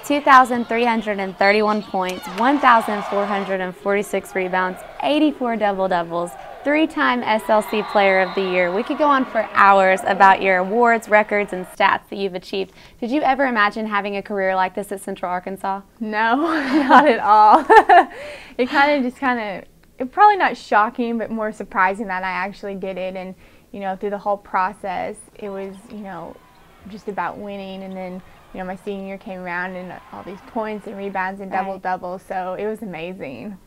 2,331 points, 1,446 rebounds, 84 double-doubles, 3-time SLC Player of the Year. We could go on for hours about your awards, records, and stats that you've achieved. Did you ever imagine having a career like this at Central Arkansas? No, not at all. It probably not shocking, but more surprising that I actually did it. And, through the whole process, it was, just about winning. And then, my senior year came around and all these points and rebounds and double-doubles. So it was amazing.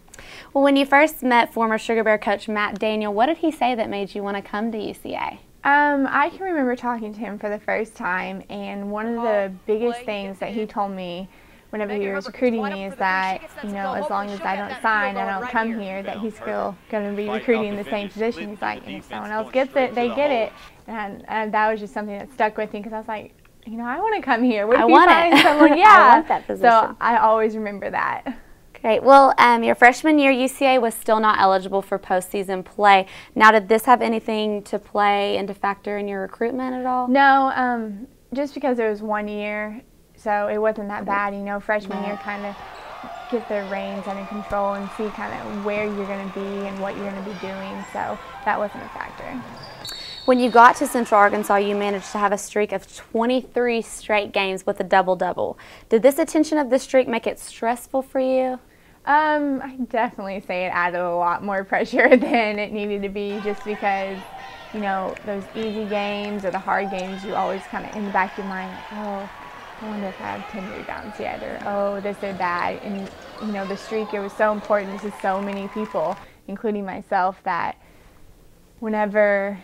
Well, when you first met former Sugar Bear coach Matt Daniel, what did he say that made you want to come to UCA? I can remember talking to him for the first time, and one of the biggest things that he told me whenever he was recruiting me is that, as long as I don't sign, I don't come here, that he's still going to be recruiting in the same position. He's like, and if someone else gets it, they get it. And that was just something that stuck with me because I was like, I want to come here. What if you find someone? Yeah. I want that position. So I always remember that. Great. Well, your freshman year, UCA was still not eligible for postseason play. Now, did this have anything to play and to factor in your recruitment at all? No, just because it was 1 year, so it wasn't that bad. Freshman year kind of get the reins under control and see kind of where you're going to be and what you're going to be doing, so that wasn't a factor. When you got to Central Arkansas, you managed to have a streak of 23 straight games with a double-double. Did this attention of the streak make it stressful for you? I definitely say it added a lot more pressure than it needed to be, just because, those easy games or the hard games, you always kind of in the back of your mind, like, oh, I wonder if I have 10 rebounds yet, or oh, this or that. And, the streak, it was so important to so many people, including myself, that whenever,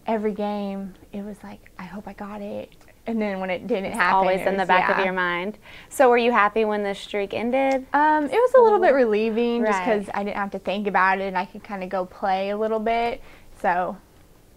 every game, it was like, I hope I got it. And then when it didn't happen, always in the back of your mind. So were you happy when the streak ended? It was a little bit relieving, just because I didn't have to think about it and I could kind of go play a little bit. So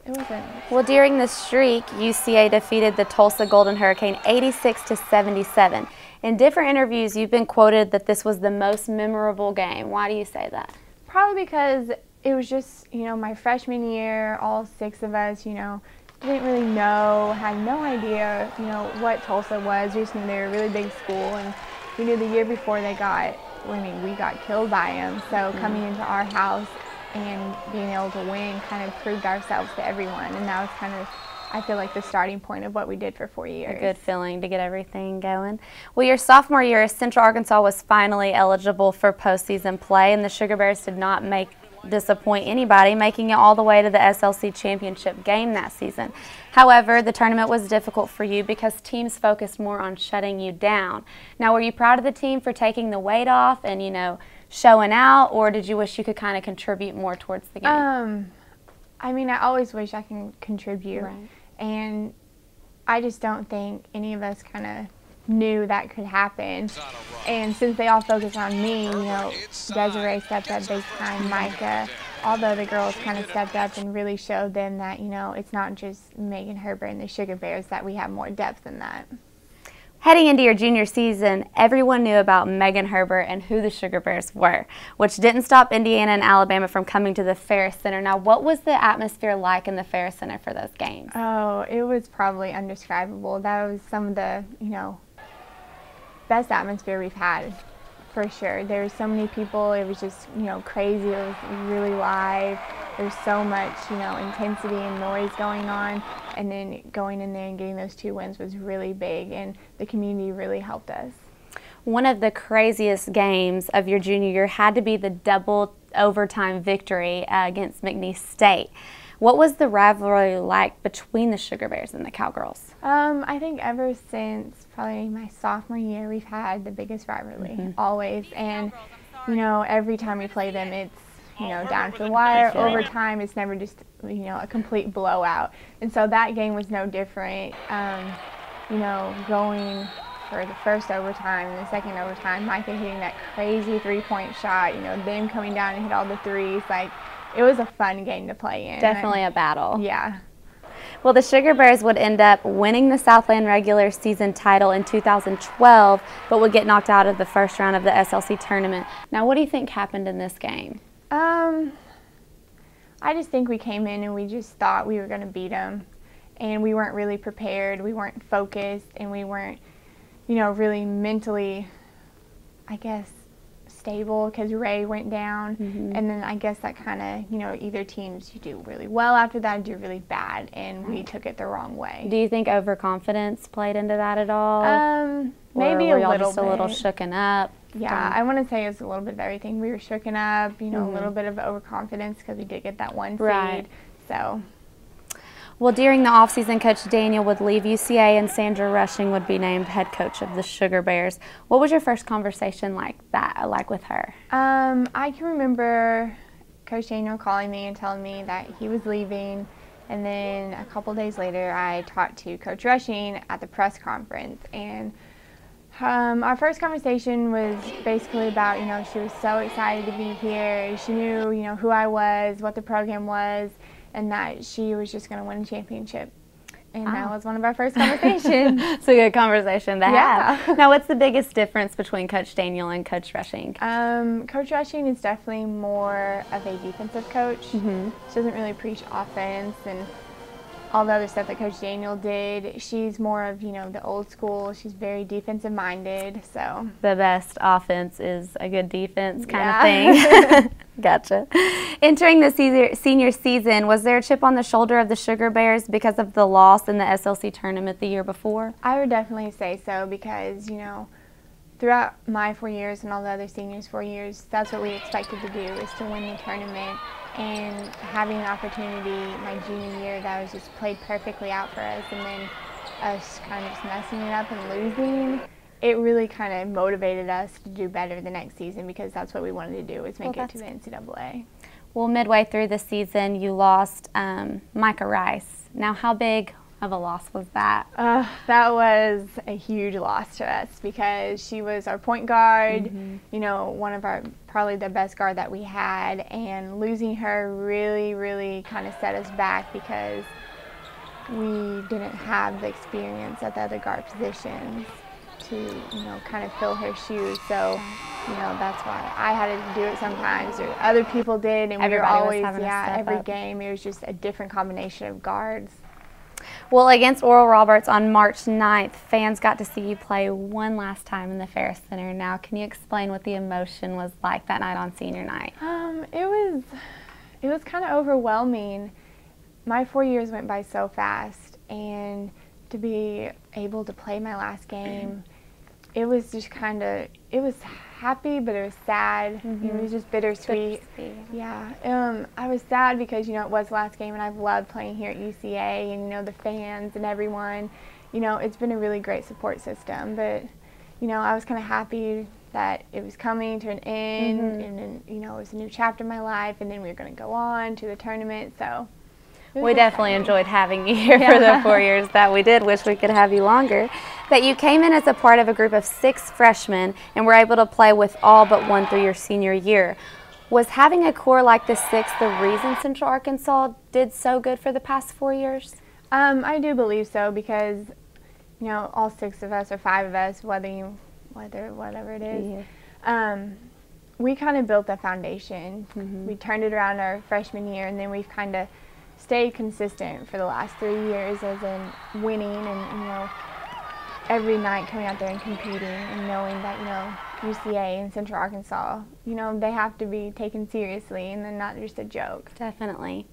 it wasn't. Well, during the streak, UCA defeated the Tulsa Golden Hurricane 86-77. In different interviews, you've been quoted that this was the most memorable game. Why do you say that? Probably because it was just, my freshman year, all 6 of us, didn't really know, had no idea, what Tulsa was. We just knew they were a really big school, and we knew the year before we got killed by them. So coming into our house and being able to win kind of proved ourselves to everyone, and that was kind of, I feel like, the starting point of what we did for 4 years. A good feeling to get everything going. Well, your sophomore year, Central Arkansas was finally eligible for postseason play, and the Sugar Bears did not disappoint anybody, making it all the way to the SLC championship game that season. However, the tournament was difficult for you because teams focused more on shutting you down. Now, were you proud of the team for taking the weight off and, showing out, or did you wish you could kind of contribute more towards the game? I always wish I can contribute. Right. And I just don't think any of us kind of knew that could happen. And since they all focused on me, Desiree stepped up big time, Micah, all the other girls kind of stepped up and really showed them that, it's not just Megan Herbert and the Sugar Bears, that we have more depth than that. Heading into your junior season, everyone knew about Megan Herbert and who the Sugar Bears were, which didn't stop Indiana and Alabama from coming to the Ferris Center. Now, what was the atmosphere like in the Ferris Center for those games? Oh, it was probably indescribable. That was some of the, best atmosphere we've had, for sure. There were so many people. It was just, crazy. It was really live. There's so much, intensity and noise going on. And then going in there and getting those 2 wins was really big, and the community really helped us. One of the craziest games of your junior year had to be the double overtime victory against McNeese State. What was the rivalry like between the Sugar Bears and the Cowgirls? I think ever since probably my sophomore year, we've had the biggest rivalry, always. And, every time we play them, it's, down to the wire, overtime. It's never just, a complete blowout. And so that game was no different. Going for the first overtime and the second overtime, Micah hitting that crazy 3-point shot, them coming down and hit all the threes, it was a fun game to play in. Definitely a battle. Yeah. Well, the Sugar Bears would end up winning the Southland regular season title in 2012, but would get knocked out of the first round of the SLC tournament. Now, what do you think happened in this game? I just think we came in and we just thought we were going to beat them, and we weren't really prepared. We weren't focused, and we weren't, you know, really mentally, I guess, stable because Ray went down. And then I guess that kind of, you know, either teams you do really well after that, do really bad, and we took it the wrong way. Do you think overconfidence played into that at all? Maybe or were a y'all little just bit. a little shooken up? Yeah, I want to say it was a little bit of everything. We were shooken up, you know, a little bit of overconfidence because we did get that one seed. So. Well, during the offseason, Coach Daniel would leave UCA and Sandra Rushing would be named head coach of the Sugar Bears. What was your first conversation like with her? I can remember Coach Daniel calling me and telling me that he was leaving, and then a couple days later I talked to Coach Rushing at the press conference, and our first conversation was basically about, you know, she was so excited to be here. She knew, you know, who I was, what the program was, and that she was just going to win a championship. And that was one of our first conversations. It's a good conversation to have. Now, what's the biggest difference between Coach Daniel and Coach Rushing? Coach Rushing is definitely more of a defensive coach. She doesn't really preach offense and all the other stuff that Coach Daniel did. She's more of, you know, the old school. She's very defensive minded. So the best offense is a good defense kind of thing. Gotcha. Entering the senior season, was there a chip on the shoulder of the Sugar Bears because of the loss in the SLC tournament the year before? I would definitely say so because, you know, throughout my 4 years and all the other seniors' 4 years, that's what we expected to do, is to win the tournament. And having an opportunity my junior year that was just played perfectly out for us, and then us kind of just messing it up and losing, it really kind of motivated us to do better the next season because that's what we wanted to do, was make it to the NCAA. Well, midway through the season, you lost Micah Rice. Now, how big of a loss was that? That was a huge loss to us because she was our point guard, you know, one of our probably the best guard that we had, and losing her really, really kind of set us back because we didn't have the experience at the other guard positions to, you know, kind of fill her shoes. So, you know, that's why I had to do it sometimes, or other people did, and we were always, every game it was just a different combination of guards. Well, against Oral Roberts on March 9th, fans got to see you play one last time in the Ferris Center. Now, can you explain what the emotion was like that night on senior night? It was kind of overwhelming. My 4 years went by so fast, and to be able to play my last game, it was just kind of, it was happy, but it was sad. It was just bittersweet. Yeah. I was sad because, you know, it was the last game, and I've loved playing here at UCA, and, you know, the fans and everyone. You know, it's been a really great support system, but, you know, I was kind of happy that it was coming to an end, and then, you know, it was a new chapter in my life, and then we were going to go on to the tournament, so. We definitely enjoyed having you here for the 4 years that we did. Wish we could have you longer. That you came in as a part of a group of 6 freshmen and were able to play with all but one through your senior year. Was having a core like the 6 the reason Central Arkansas did so good for the past 4 years? I do believe so because, you know, all 6 of us or 5 of us, whatever it is, we kind of built that foundation. We turned it around our freshman year, and then we've kind of stayed consistent for the last 3 years, as in winning and, you know, every night coming out there and competing and knowing that, you know, UCA and Central Arkansas, you know, they have to be taken seriously and they're not just a joke. Definitely.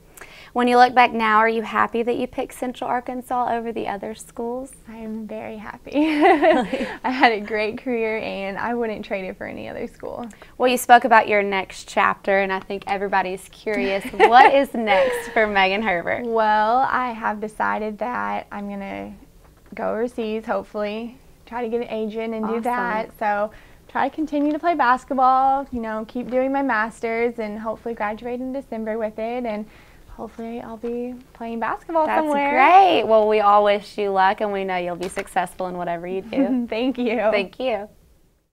When you look back now, are you happy that you picked Central Arkansas over the other schools? I am very happy. I had a great career, and I wouldn't trade it for any other school. Well, you spoke about your next chapter, and I think everybody's curious. What is next for Megan Herbert? Well, I have decided that I'm going to go overseas, hopefully, try to get an agent and do that. So try to continue to play basketball, you know, keep doing my master's, and hopefully graduate in December with it, and hopefully I'll be playing basketball somewhere. That's great. Well, we all wish you luck, and we know you'll be successful in whatever you do. Thank you. Thank you.